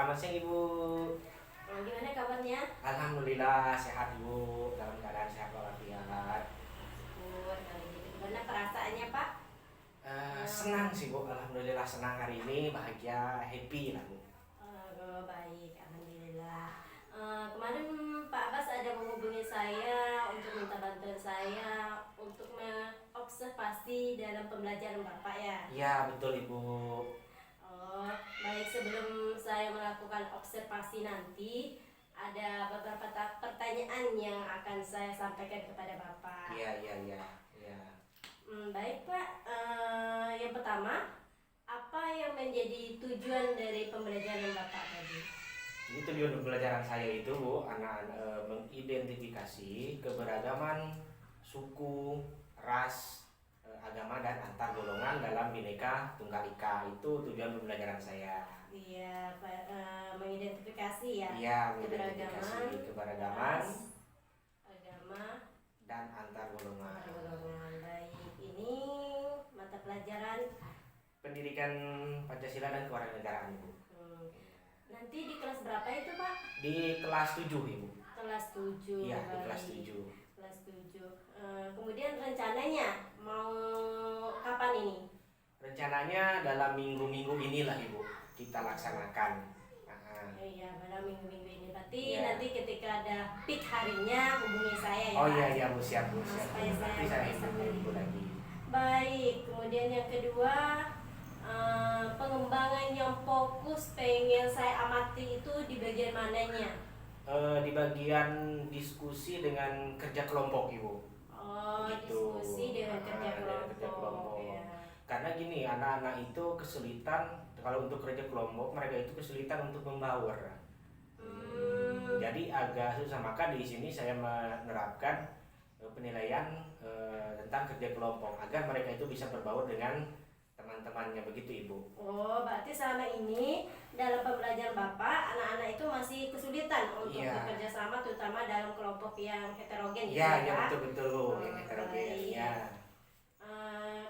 Selamat siang Ibu. Gimana kabarnya? Alhamdulillah sehat Ibu, dalam keadaan sehat walafiat. Gimana perasaannya Pak? Senang sih Bu, alhamdulillah senang hari ini, bahagia, happy lah Bu. Baik, alhamdulillah. Kemarin Pak Abbas ada menghubungi saya untuk minta bantuan saya untuk mengobservasi dalam pembelajaran Bapak ya? Iya betul Ibu. Baik, sebelum saya melakukan observasi nanti ada beberapa pertanyaan yang akan saya sampaikan kepada Bapak. Iya. Baik Pak, yang pertama, apa yang menjadi tujuan dari pembelajaran Bapak tadi? Jadi tujuan pembelajaran saya itu Bu, anak-anak mengidentifikasi keberagaman suku, ras, agama dan antar golongan dalam Bhinneka Tunggal Ika. Itu tujuan pembelajaran saya. Iya, mengidentifikasi ya. Iya, mengidentifikasi keberagaman, agama dan antar golongan. Baik, ini mata pelajaran Pendidikan Pancasila dan Kewarganegaraan Ibu. Nanti di kelas berapa itu Pak? Di kelas 7 Ibu. Kelas 7. Iya, di baik. kelas 7. Kelas 7. Kemudian rencananya mau kapan ini? Rencananya dalam minggu-minggu inilah Ibu kita laksanakan. Iya, pada minggu-minggu ini. Berarti Iya. nanti ketika ada peak harinya hubungi saya ya. Oh Pak? iya Bu, siap Bu, siap. Supaya saya Nanti saya bisa hubungi Ibu lagi. Baik, kemudian yang kedua, pengembangan yang fokus pengen saya amati itu di bagian mananya? Di bagian diskusi dengan kerja kelompok Ibu. Gitu. Diskusi dengan kerja dengan kerja kelompok. Ya. Karena gini, anak-anak itu kesulitan kalau untuk kerja kelompok, mereka itu kesulitan untuk membaur. Jadi agak susah, maka di sini saya menerapkan penilaian tentang kerja kelompok agar mereka itu bisa berbaur dengan teman-temannya, begitu Ibu. Berarti selama ini dalam pembelajaran Bapak, anak-anak itu masih kesulitan untuk bekerja sama, terutama dalam kelompok yang heterogen gitu ya? Iya betul Bu, yang heterogen. Ya.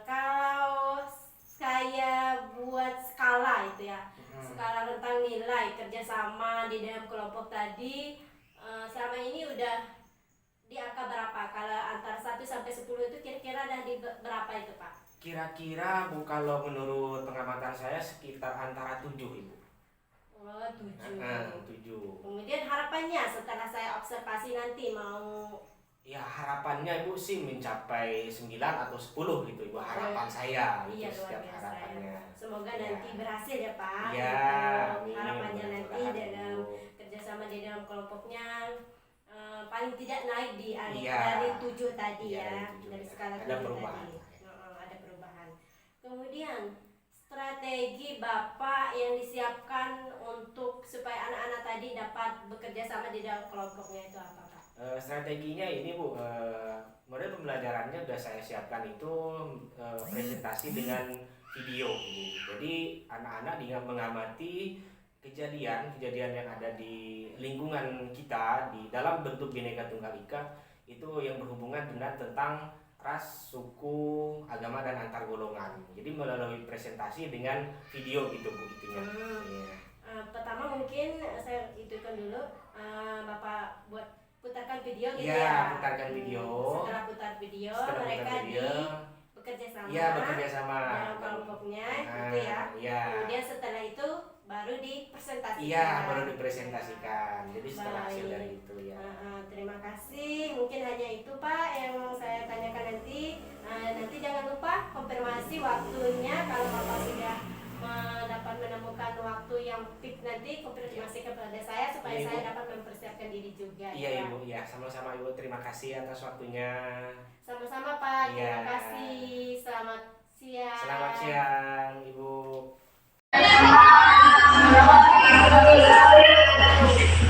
Kalau saya buat skala itu ya, skala tentang nilai kerjasama di dalam kelompok tadi, selama ini udah di angka berapa? Kalau antara 1 sampai 10 itu kira-kira ada di berapa itu Pak? Kira-kira Bu, kalau menurut pengamatan saya sekitar antara 7 Ibu. 7. 7. Kemudian harapannya setelah saya observasi nanti mau? Ya harapannya Ibu sih mencapai 9 atau 10 gitu Ibu, harapan saya. Iya, itu setiap luar biasa harapannya. ya. Semoga Ya. nanti berhasil ya Pak. Iya, Untuk harapannya nanti mudah-mudahan, dalam Bu. kerjasama di dalam kelompoknya paling tidak naik di Iya. dari 7 tadi Iya, ya, dari 7 dari ya. skala Ada 7 perubahan. tadi. Ada perubahan. Kemudian strategi Bapak yang disiapkan untuk supaya anak-anak tadi dapat bekerja sama di dalam kelompoknya itu apa Pak? Strateginya ini Bu, model pembelajarannya sudah saya siapkan itu presentasi dengan video Bu. Jadi anak-anak mengamati kejadian yang ada di lingkungan kita di dalam bentuk Bhinneka Tunggal Ika itu yang berhubungan dengan tentang ras, suku, agama dan antar golongan. Jadi melalui presentasi dengan video gitu Bu itunya. Pertama mungkin saya itukan dulu, Bapak buat putarkan video gitu Iya, ya. putarkan video. Setelah putar video, Setelah mereka putar video, bekerja sama. Iya, bekerja sama dalam kelompoknya gitu ya. Iya. Kemudian setelah itu baru dipresentasikan. Iya, baru dipresentasikan. Jadi setelah hasil Baik. dari itu ya. Terima kasih. Mungkin hanya itu Pak yang saya tanyakan nanti. Nanti jangan lupa konfirmasi waktunya kalau Bapak sudah dapat menemukan waktu yang peak nanti, konfirmasi kepada saya supaya Iya, saya Ibu. dapat mempersiapkan diri juga. Iya ya. Ibu, ya sama-sama Ibu. Terima kasih atas waktunya. Sama-sama Pak. Iya. Terima kasih. Selamat siang. Selamat siang Ibu.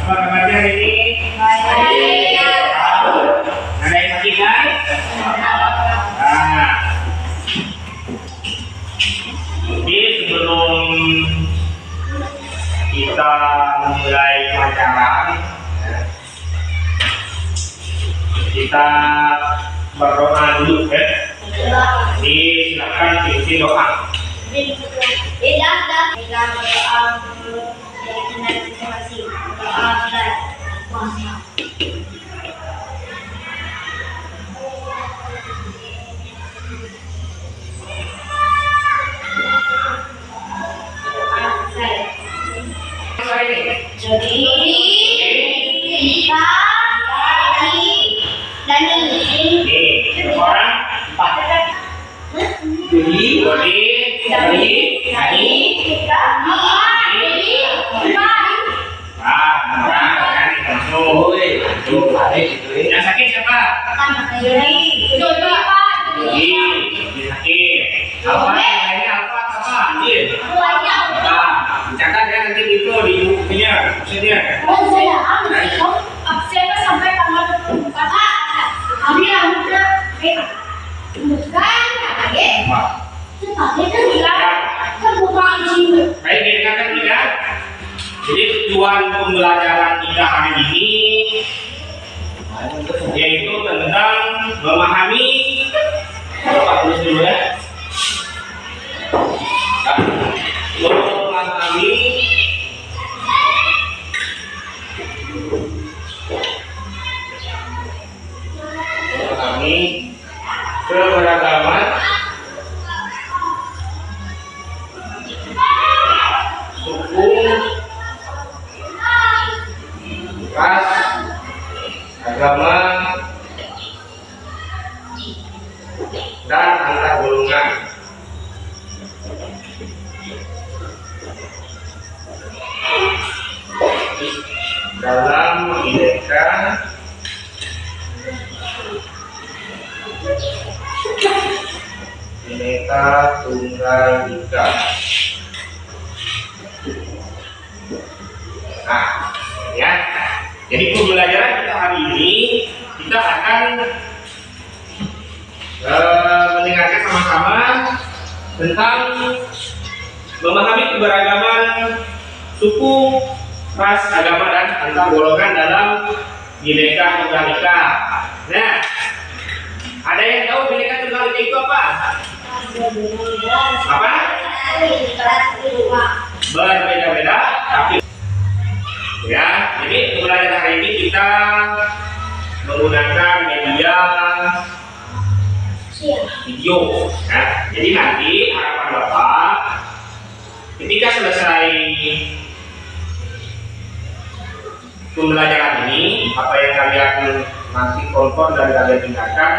Apa kabarnya hari ini? Baik. Ada yang sakit kan? Jadi sebelum kita mulai pelajaran, kita berdoa dulu ya. Jadi silakan diisi doa. Tidak berdoa Jadi kita Dani. Orang empat. Dodi, Dani, kita yang sakit siapa? Jadi Sakit. Apa? Lainnya apa? Anjir. Dicatat ya nanti itu di bukunya, maksudnya. Siapa sampai kamar kakak? Kami yang udah bukan kaget. Kaget kan bilang kan bukan sih. Baik, didengarkan ya. Jadi tujuan pembelajaran kita hari ini yaitu tentang memahami. Bapak tulis dulu ya. Memahami keberagaman suku, ras, agama, dan antar golongan. Dalam Bhinneka Tunggal Ika. Nah, ya. Jadi pembelajaran kita hari ini kita akan mendengarkan sama-sama tentang memahami keberagaman suku, ras, agama, dan antar golongan dalam Bhinneka Tunggal Ika. Nah, ada yang tahu Bhinneka Tunggal Ika itu apa? Apa? Berbeda-beda tapi ya. Jadi pembelajaran hari ini kita menggunakan media video. Nah, jadi nanti harapan Bapak ketika selesai pembelajaran ini, apa yang kalian nanti tonton dan kalian dengarkan,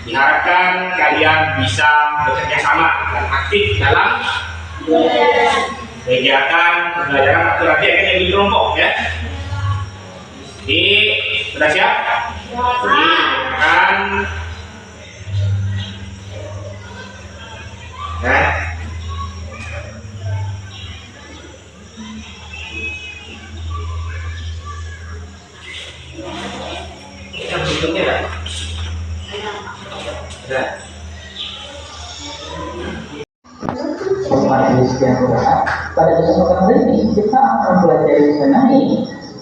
diharapkan kalian bisa bekerja sama dan aktif dalam kegiatan pembelajaran atau nanti akan jadi kelompok ya. Jadi sudah siap? Jadi dengarkan. Nah, kita berhitungnya enggak? Ada. Pada kesempatan kali ini kita akan mempelajari mengenai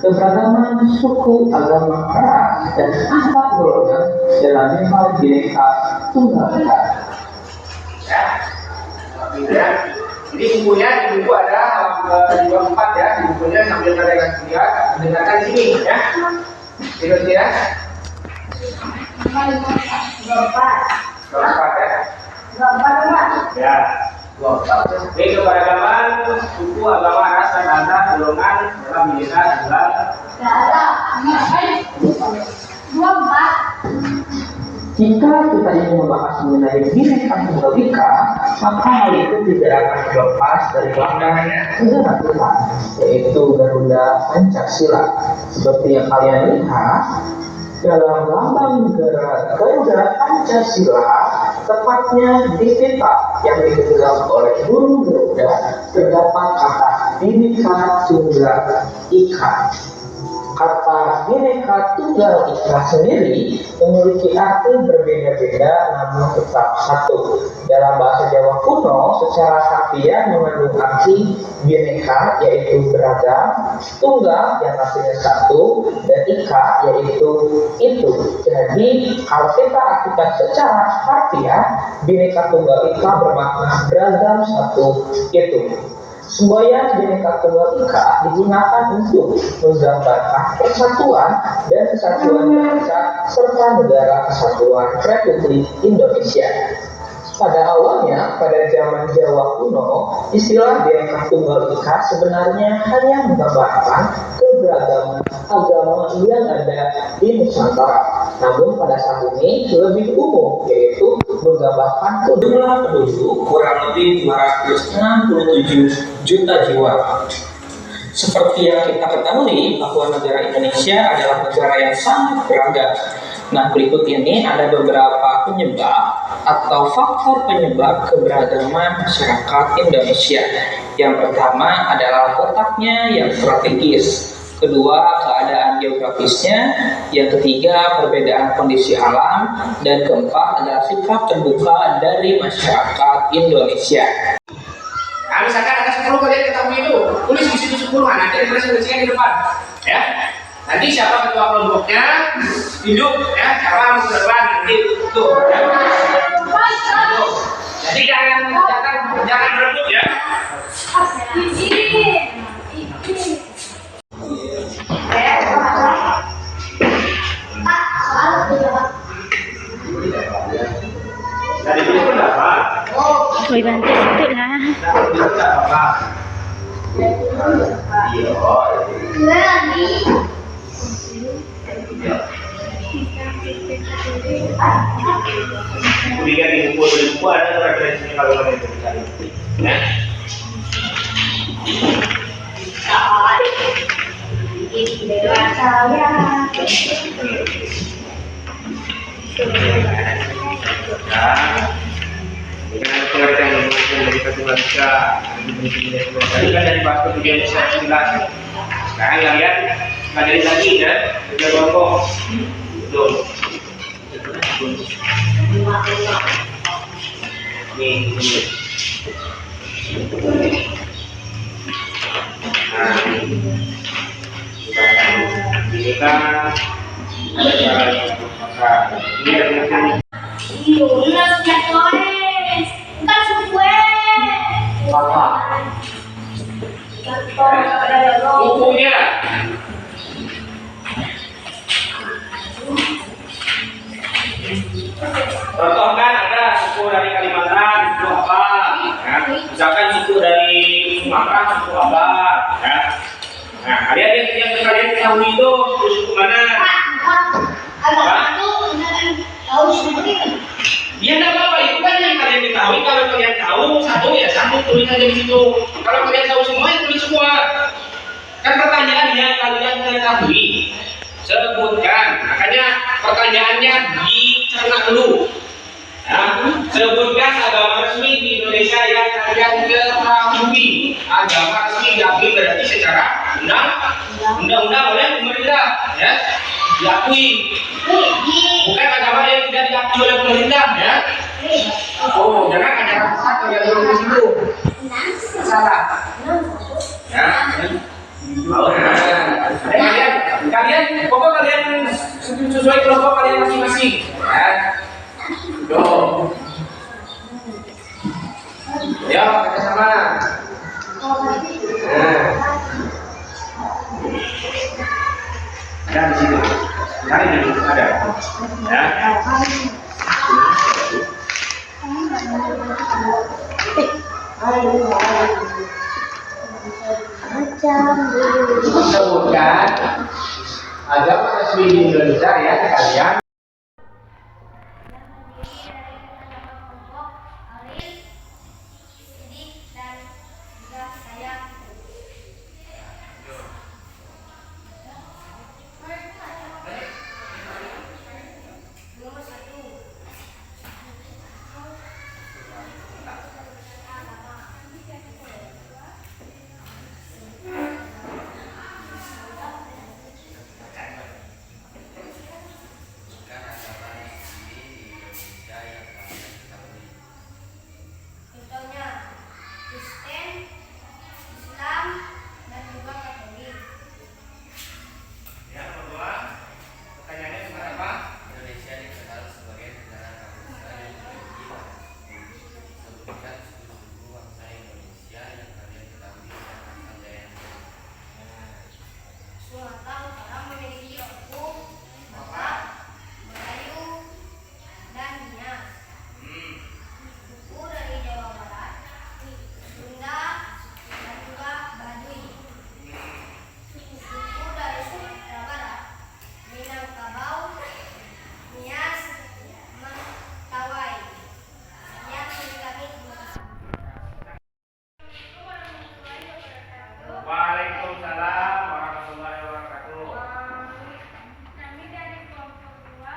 keberagaman suku, agama, ras, dan antar golongan dalam Bhinneka Tunggal Ika. Ya, jadi bukunya di buku ada di bawah 4 ya, di bukunya sambil kalian lihat, dengarkan di sini ya. Terus ya. Keempat ya. Ya. Jadi keberagaman suku, agama, ras, dan antar golongan dalam Bhinneka Tunggal Ika. Jika kita ingin membahas mengenai Bhinneka Tunggal Ika, maka hal itu tidak akan terlepas dari lambang negara kita, yaitu Garuda Pancasila. Seperti yang kalian lihat dalam lambang negara Garuda Pancasila, tepatnya di peta yang dipegang oleh burung Garuda terdapat kata Bhinneka Tunggal Ika. Kata Bhinneka Tunggal Ika sendiri memiliki arti berbeda-beda namun tetap satu. Dalam bahasa Jawa kuno, secara harfiah mengandung arti Bhinneka yaitu beragam, tunggal yang artinya satu, dan ika yaitu itu. Jadi kalau kita artikan secara harfiah, Bhinneka Tunggal Ika bermakna beragam satu itu. Semboyan Bhinneka Tunggal Ika digunakan untuk menggambarkan persatuan dan kesatuan bangsa serta negara kesatuan Republik Indonesia. Pada awalnya, pada zaman Jawa kuno, istilah Bhinneka Tunggal Ika sebenarnya hanya menggambarkan keberagaman agama yang ada di Nusantara. Namun pada saat ini lebih umum, yaitu menggambarkan jumlah penduduk kurang lebih 267 juta jiwa. Seperti yang kita ketahui bahwa negara Indonesia adalah negara yang sangat beragam. Nah, berikut ini ada beberapa penyebab atau faktor penyebab keberagaman masyarakat Indonesia. Yang pertama adalah letaknya yang strategis. Kedua, keadaan geografisnya. Yang ketiga, perbedaan kondisi alam. Dan keempat adalah sikap terbuka dari masyarakat Indonesia. Nah, misalkan ada 10 kalian ketahui itu, tulis di situ 10, nanti dipresentasikan di depan, ya. Nanti siapa ketua kelompoknya, hidup, ya. Siapa mau ke depan, nanti tuh, ya. Tuh. Jadi jangan berebut, ya. Tadi itu berapa? Boy bantu situ lah. Kemudian di buku ada referensinya kalau kalian mencari, ya. Dengan pengertian dari Tunggal Ika, tadi kan dari bahasa tujuan bisa jelas. Sekarang kalian pelajari lagi, ya, kerja kelompok. Betul. Ini. Nah, ini kan ada cara maka ini ada bukunya. Contoh kan ada suku dari Kalimantan, suku apa? Ya. Misalkan suku dari Sumatera, suku apa? Ya. Nah, kalian yang kalian ketahui itu suku mana? Ya tidak apa-apa, itu kan yang kalian ketahui. Kalau kalian tahu satu ya satu, tulis aja di situ. Kalau kalian tahu semua ya tulis semua. Kan pertanyaan yang kalian ketahui sebutkan. Makanya pertanyaannya dicerna dulu. Ya, sebutkan agama resmi di Indonesia yang kalian ketahui. Agama resmi diakui berarti secara undang-undang oleh pemerintah, ya, diakui. Bukan agama yang tidak diakui oleh pemerintah, ya. Oh, jangan ada rasa kalian dulu di situ. Salah. Ya. Kalian pokok kalian sesuai kelompok kalian masing-masing, ya. Tuh. Ya, kita sama. Ada di situ. Cari di situ ada. Ya. Sebutkan agama resmi di Indonesia ya kalian. Sumatera Utara memiliki Lampung, Batak, Melayu, dan Nias. Suku dari Jawa Barat, Sunda, dan juga Baduy. Suku dari Sumatera Barat, Minangkabau, Nias, Mentawai. Sekian dari kami. Waalaikumsalam warahmatullahi wabarakatuh. Kami dari kelompok 2.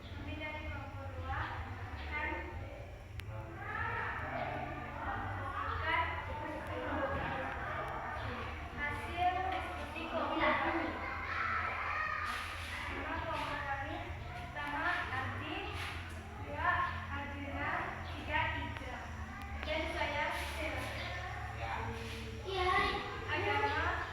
Kami dari kelompok 2 akan hasil diskusi kelompok kami. Nama kelompok kami pertama Ardi, 2 Arjuna, 3 Ija, dan saya Sheila. Agama.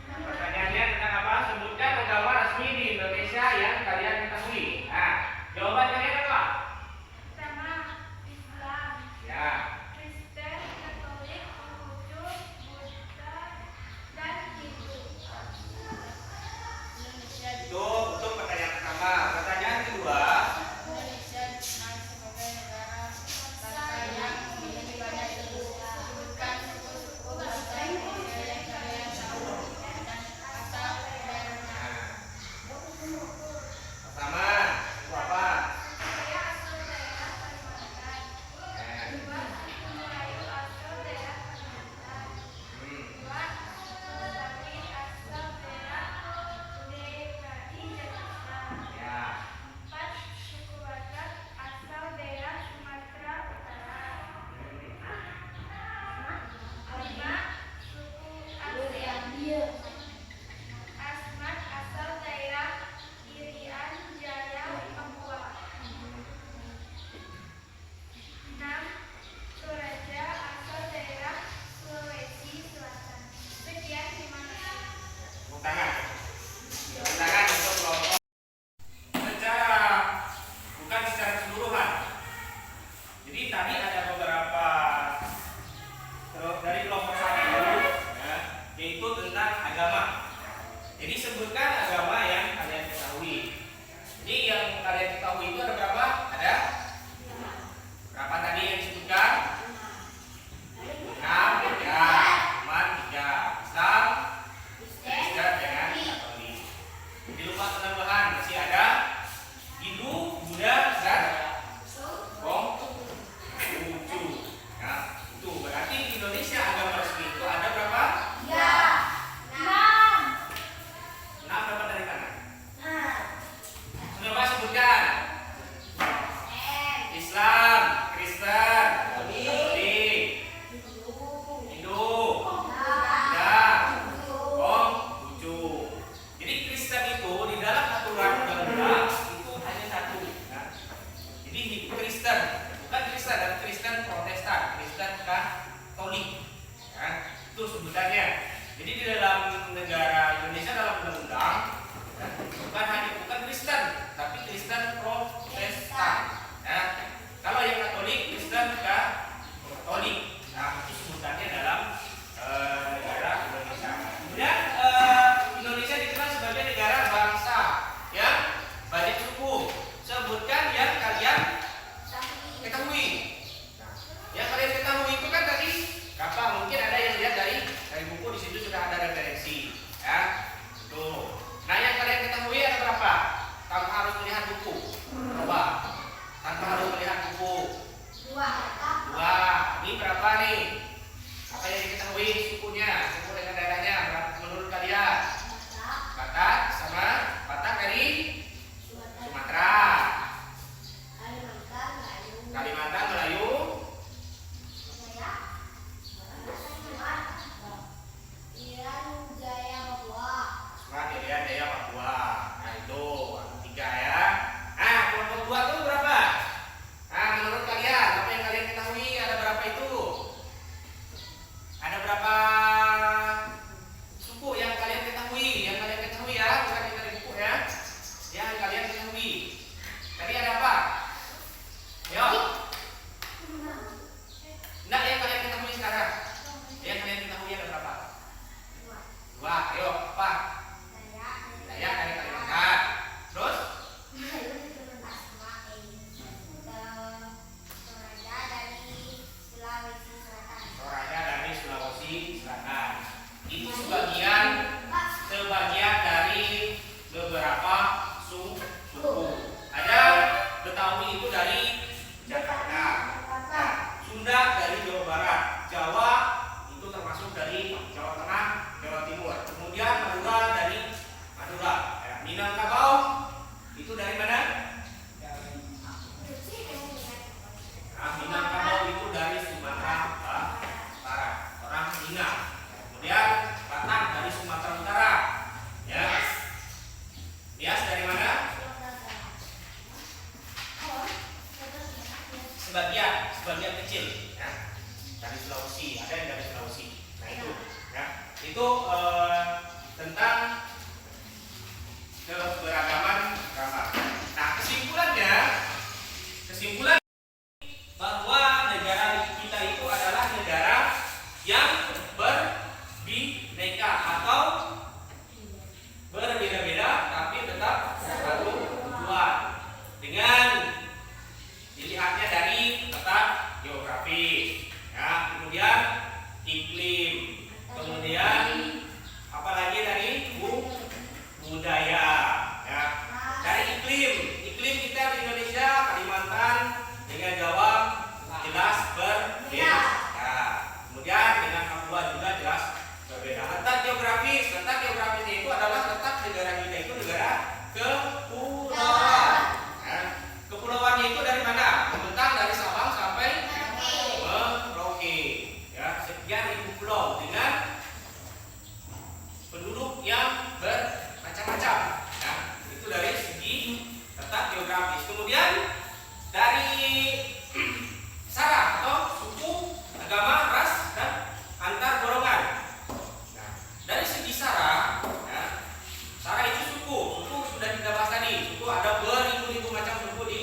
Pertanyaannya tentang apa? Sebutkan agama resmi di Indonesia yang kalian ketahui. Nah, jawaban kalian apa? Pertama, Islam, Ya. Kristen, Katolik, Konghucu, Buddha, dan Hindu. Itu untuk pertanyaan pertama. Pertanyaan kedua. Indonesia dikenal sebagai negara bangsa yang memiliki banyak suku. Sebutkan suku-suku bangsa Indonesia yang kalian tahu dan asal daerahnya. Pertama, itu apa? Saya asal daerah Kalimantan. Dua, suku Melayu asal daerah Kalimantan. Dua, suku Betawi asal daerah DKI Jakarta. Ya. 4. Suku Batak asal daerah Sumatera Utara. 5. Suku Asmat asal daerah Irian Jaya, Papua. 6. Toraja asal daerah Sulawesi Selatan. Sekian, terima kasih. Tepuk tangan. Tepuk tangan untuk kelompok. Secara bukan secara keseluruhan. Jadi tadi ada beberapa dari kelompok 1 ya, yaitu tentang agama. Jadi sebutkan agama yang kalian ketahui. Jadi yang kalian ketahui itu ada berapa? Ada berapa tadi yang disebutkan? 6 ya. Iman 3. Islam Kristen dengan Katolik. Jadi lupa penambahan masih ada Hindu, Buddha, dan Konghucu. Nah, itu berarti di Indonesia agama resmi itu ada berapa? 6 berapa dari kanan? Coba sebutkan. Islam, Kristen, Katolik, Hindu, Buddha, Konghucu. Jadi Kristen itu di dalam aturan undang-undang itu hanya satu. Nah, jadi Kristen, bukan Kristen dan Kristen Protestan, Kristen Katolik. Ya, itu sebutannya. Jadi di dalam negara Indonesia dalam undang-undang ya, bukan Kristen, tapi Kristen Protestan. Ya. Kalau yang Katolik, Kristen Katolik. Nah, itu sebutannya dalam negara Indonesia. Kemudian Indonesia dikenal sebagai negara bangsa yang banyak suku. Sebutkan yang kalian ketahui. Nah, yang kalian ketahui itu kan tadi apa? Mungkin ada yang lihat dari buku, di situ sudah ada referensi. Ya, tuh. Nah, yang kalian ketahui ada berapa? Tanpa harus melihat buku. Coba. Tanpa harus melihat buku. 2. Ini berapa nih? Apa yang diketahui sukunya? Suku dengan daerahnya berapa menurut kalian? Batak sama Batak dari Sumatera. Kalimantan, Melayu. Sumatera, Irian Jaya, Papua. Nah, itu 3 ya. Nah, kelompok 2 itu berapa? Nah, menurut kalian apa yang kalian ketahui ada berapa itu? ya. Dari Sulawesi, ada yang dari Sulawesi. Nah itu, ya. Itu tentang keberagaman agama. Nah kesimpulan bahwa negara kita itu adalah negara yang berbineka atau berbeda-beda tapi tetap satu tujuan. Dengan dilihatnya dari peta geografis, ya, kemudian iklim, kemudian apalagi dari budaya, ya. Dari iklim kita di Indonesia, Kalimantan dengan Jawa jelas berbeda. Ya. Kemudian dengan Papua juga jelas berbeda. Letak geografisnya itu adalah letak negara kita itu negara kepulauan. Ya. Kepulauannya itu dari mana? Membentang dari Sabang sampai Merauke. Ya, sekian ribu pulau dengan penduduk yang bermacam-macam. Ya, itu dari segi letak geografis. Kemudian dari sara atau suku, agama, ras, dan antar golongan. Nah, dari segi sara, ya, sara itu suku sudah kita bahas tadi. Suku ada beribu-ribu macam suku di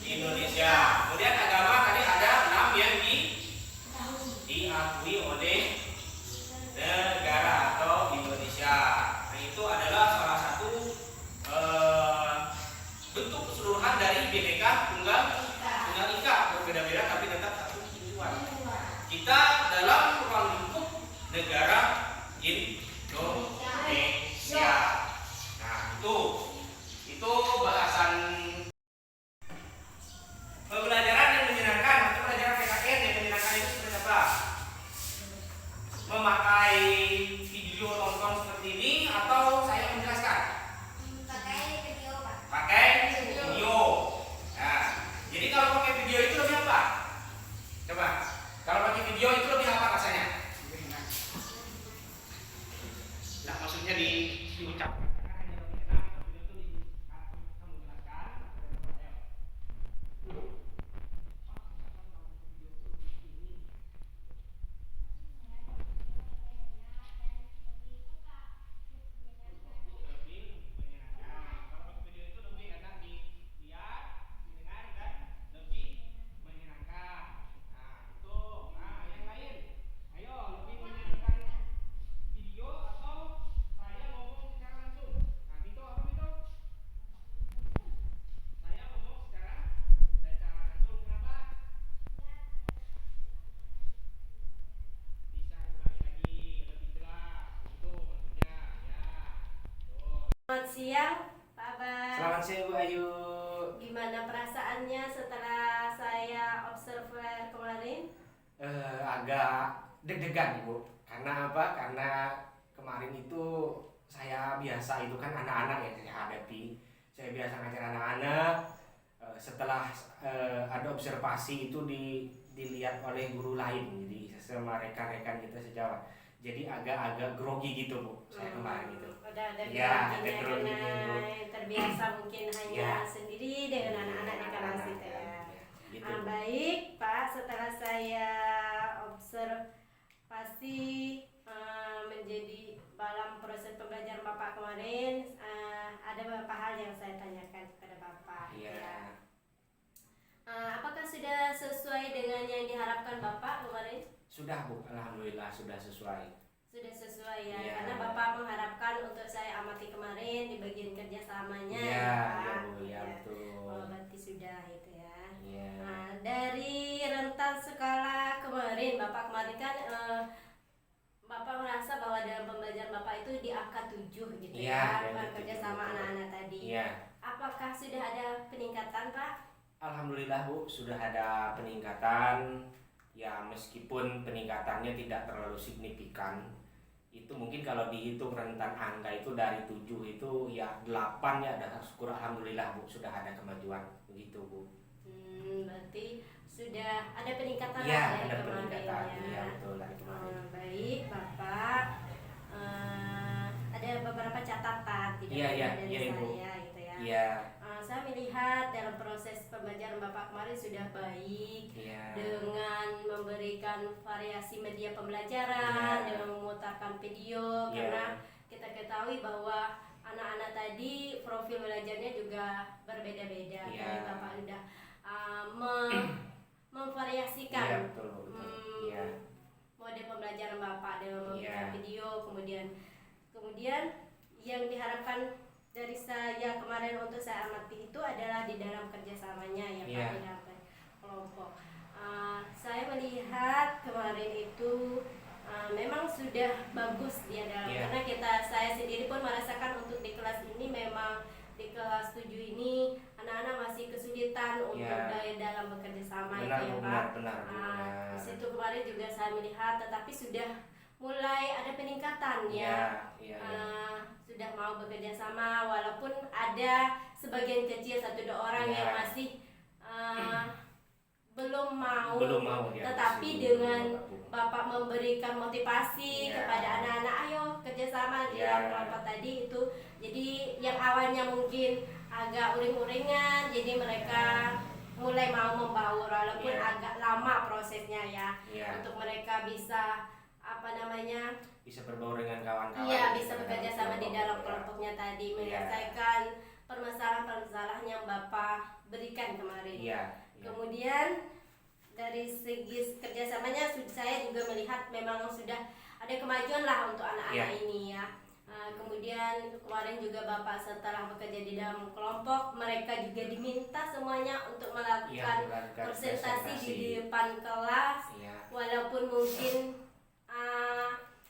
Indonesia. Kemudian agama tadi ada 6 yang diakui oleh negara atau Indonesia. Nah, itu adalah salah satu bentuk keseluruhan dari Bhinneka Tunggal Ika, berbeda-beda tapi tetap satu tujuan. Kita dalam ruang lingkup negara Indonesia. Nah, itu bahasan pembelajaran yang menyenangkan. Untuk pelajaran PKN yang menyenangkan itu seperti apa? Memakai video nonton seperti ini atau saya menjelaskan? Pakai video, Pak. Pakai video. Nah, jadi kalau pakai video itu lebih apa? Coba. Kalau pakai video itu lebih apa rasanya? Nah, maksudnya diucapkan. Selamat siang, Pak Bas. Selamat siang Bu Ayu. Gimana perasaannya setelah saya observer kemarin? Agak deg-degan Bu. Karena apa? Karena kemarin itu saya biasa itu kan anak-anak yang saya hadapi. Saya biasa ngajar anak-anak. Setelah ada observasi itu dilihat oleh guru lain, jadi sama rekan-rekan kita sejawat. Jadi agak-agak grogi gitu Bu. Saya kemarin itu. Udah ada Ya, ada groginya groginya, karena Bu. terbiasa mungkin hanya Ya. sendiri dengan anak-anak di kelas itu ya. Gitu. Baik Pak, setelah saya observasi menjadi dalam proses pembelajaran Bapak kemarin, ada beberapa hal yang saya tanyakan kepada Bapak. Iya. Ya. Apakah sudah sesuai dengan yang diharapkan Bapak kemarin? Sudah Bu, alhamdulillah sudah sesuai. Sudah sesuai ya, Iya. karena Bapak mengharapkan untuk saya amati kemarin di bagian kerjasamanya Iya, ya Pak. iya Bu, ya Ya. betul. Oh, berarti sudah itu ya. Iya. Nah, dari rentan skala kemarin, Bapak kemarin kan Bapak merasa bahwa dalam pembelajaran Bapak itu di angka 7 gitu Iya, ya, Pak, betul, kerja betul, sama betul. anak-anak tadi. Iya. Apakah sudah ada peningkatan Pak? Alhamdulillah Bu, sudah ada peningkatan. Ya meskipun peningkatannya tidak terlalu signifikan, itu mungkin kalau dihitung rentan angka itu dari 7 itu ya 8 ya, ada syukur alhamdulillah Bu, sudah ada kemajuan begitu Bu. Berarti sudah ada peningkatan Iya, lah dari ada kemarin peningkatan. ya. Iya betul dari kemarin. Baik Bapak, ada beberapa catatan tidak Iya, hanya iya, dari iya, Ibu. saya gitu ya. Iya. Saya melihat dalam proses pembelajaran Bapak kemarin sudah baik, Iya. dengan memberikan variasi media pembelajaran, Iya. dengan memutarkan video, Iya. karena kita ketahui bahwa anak-anak tadi profil belajarnya juga berbeda-beda. Iya. Jadi Bapak sudah memvariasikan Iya, betul, betul. Iya. mode pembelajaran Bapak dengan memberikan Iya. video, kemudian yang diharapkan dari saya kemarin untuk saya amati itu adalah di dalam kerjasamanya ya Pak, Iya. di dalam kelompok. Saya melihat kemarin itu memang sudah bagus dia dalam, Iya. karena saya sendiri pun merasakan untuk di kelas ini memang di kelas 7 ini anak-anak masih kesulitan untuk Iya. dalam bekerja sama Benar, itu ya Bu, Pak. benar, benar. Di situ kemarin juga saya melihat, tetapi sudah mulai ada peningkatan ya. Iya. Sudah mau bekerja sama, walaupun ada sebagian kecil 1-2 orang Iya. yang masih belum mau, Ya, tetapi masih dengan belum, Bu. Bapak memberikan motivasi Iya. kepada anak-anak, ayo kerjasama di Iya. dalam kelompok tadi itu. Jadi yang awalnya mungkin agak uring-uringan, jadi mereka mulai mau membaur, walaupun Iya. agak lama prosesnya ya, Iya. untuk mereka bisa Bisa berbaur dengan kawan-kawan. iya, bisa dalam bekerja sama di dalam kelompok, ya. kelompoknya tadi, Iya. menyelesaikan permasalahan-permasalahan yang Bapak berikan kemarin. Iya. Kemudian dari segi kerjasamanya saya juga melihat memang sudah ada kemajuan lah untuk anak-anak Iya. ini ya. Kemudian kemarin juga Bapak setelah bekerja di dalam kelompok, mereka juga diminta semuanya untuk melakukan melakukan presentasi di presentasi. depan kelas, Iya. walaupun mungkin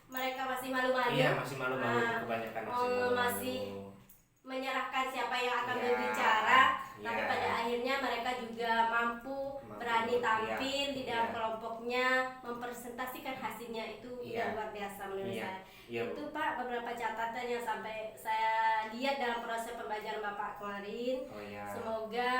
mereka masih malu-malu. Iya, masih malu-malu, kebanyakan masih malu-malu. masih menyerahkan siapa yang akan Iya. berbicara, tapi Iya. pada akhirnya mereka juga mampu berani tampil di dalam Iya. kelompoknya, mempresentasikan hasilnya, itu Iya. yang luar biasa menurut Iya. saya. Iya, Bu. Itu Pak beberapa catatan yang sampai saya lihat dalam proses pembelajaran Bapak kemarin. Oh iya. Semoga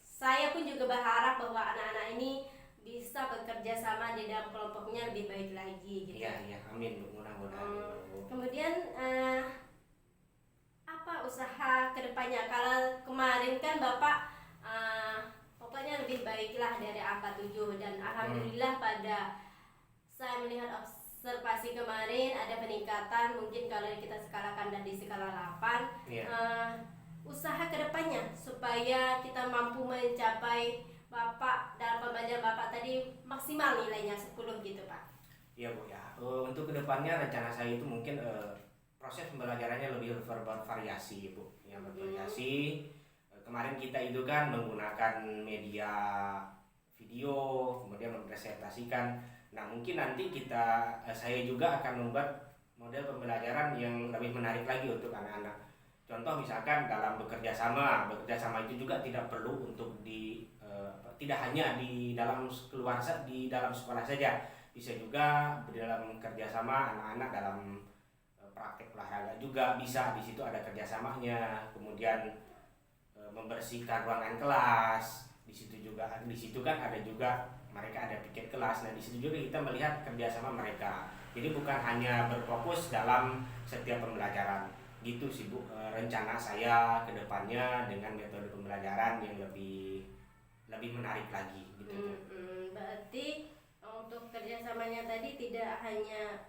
saya pun juga berharap bahwa anak-anak ini bisa bekerja sama di dalam kelompoknya lebih baik lagi gitu. Iya, amin, Bu. Mudah-mudahan, Bu. Kemudian apa usaha kedepannya? Kalau kemarin kan Bapak pokoknya lebih baiklah dari angka 7, dan alhamdulillah pada saya melihat observasi kemarin ada peningkatan, mungkin kalau kita skalakan dari skala 8. Iya. Usaha kedepannya supaya kita mampu mencapai Bapak dalam pembelajaran Bapak tadi maksimal nilainya 10 gitu Pak. Iya, Bu, ya. Untuk kedepannya rencana saya itu mungkin proses pembelajarannya lebih bervariasi, Bu. Ya, bervariasi. Kemarin kita itu kan menggunakan media video, kemudian mempresentasikan. Nah, mungkin nanti saya juga akan membuat model pembelajaran yang lebih menarik lagi untuk anak-anak. Contoh misalkan dalam bekerja sama itu juga tidak perlu untuk tidak hanya di dalam sekolah saja, bisa juga di dalam kerjasama anak-anak dalam praktek olahraga juga bisa. Di situ ada kerjasamanya. Kemudian membersihkan ruangan kelas, di situ kan ada juga mereka ada piket kelas. Nah, di situ juga kita melihat kerjasama mereka. Jadi bukan hanya berfokus dalam setiap pembelajaran. Gitu sih, Bu, rencana saya ke depannya dengan metode pembelajaran yang lebih menarik lagi gitu. Berarti untuk kerjasamanya tadi tidak hanya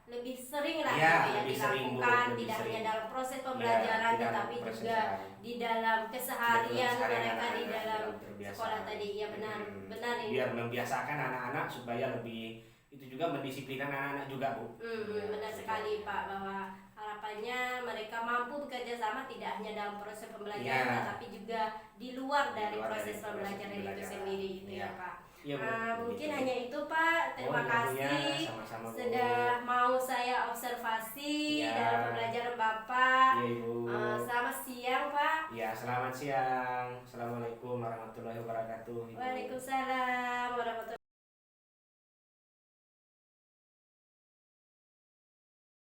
lebih sering lah Ya, gitu ya lebih sering, Bu, dilakukan, lebih tidak hanya sering. dalam proses Ya, pembelajaran, di dalam tetapi proses juga sehari. di dalam keseharian Keseharian mereka di anak-anak, dalam terbiasa. sekolah tadi. Ya benar, benar ini. Biar membiasakan anak-anak supaya lebih, itu juga mendisiplinkan anak-anak juga, Bu. Ya, Benar sekali Pak, bahwa harapannya mereka mampu bekerja sama tidak hanya dalam proses pembelajaran, Ya. tetapi juga di luar dari luar proses dari proses pembelajaran itu pembelajaran. sendiri gitu Ya. ya Pak. Iya, Bu. Mungkin Begitu. hanya itu Pak. Terima Oh, iya, Bu, kasih ya. Sama-sama, Bu. sudah mau saya observasi Ya. dalam pembelajaran Bapak. Iya, Ibu. Selamat siang Pak. Ya, selamat siang. Assalamualaikum warahmatullahi wabarakatuh, Ibu. Waalaikumsalam warahmatullahi